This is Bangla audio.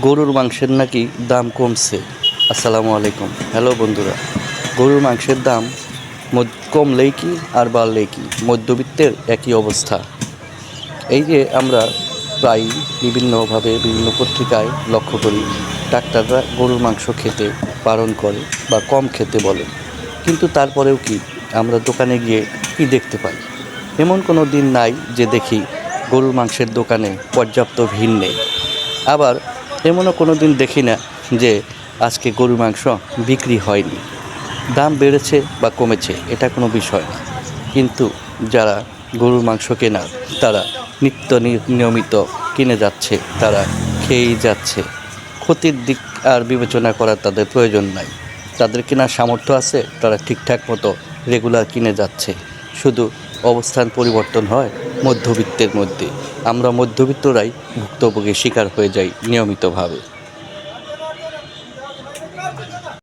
গরুর মাংসের নাকি দাম কমছে। আসসালামু আলাইকুম। হ্যালো বন্ধুরা, গরুর মাংসের দাম কমলেই কি আর বাড়লেই কি, মধ্যবিত্তের একই অবস্থা। এই যে আমরা প্রায় বিভিন্নভাবে বিভিন্ন পত্রিকায় লক্ষ্য করি, ডাক্তাররা গরুর মাংস খেতে বারণ করে বা কম খেতে বলে, কিন্তু তারপরেও কি আমরা দোকানে গিয়ে কি দেখতে পাই? এমন কোনো দিন নাই যে দেখি গরুর মাংসের দোকানে পর্যাপ্ত ভিড় নেই। আবার এমনও কোনো দিন দেখি না যে আজকে গরুর মাংস বিক্রি হয়নি। দাম বেড়েছে বা কমেছে এটা কোনো বিষয় না, কিন্তু যারা গরুর মাংস কেনার তারা নিয়মিত কিনে যাচ্ছে, তারা খেয়েই যাচ্ছে। ক্ষতির দিক আর বিবেচনা করার তাদের প্রয়োজন নাই। তাদের কেনার সামর্থ্য আছে, তারা ঠিকঠাক মতো রেগুলার কিনে যাচ্ছে। শুধু অবস্থান পরিবর্তন হয় মধ্যবিত্তের মধ্যে। আমরা মধ্যবিত্তরাই ভুক্তভোগীর শিকার হয়ে যাই নিয়মিতভাবে।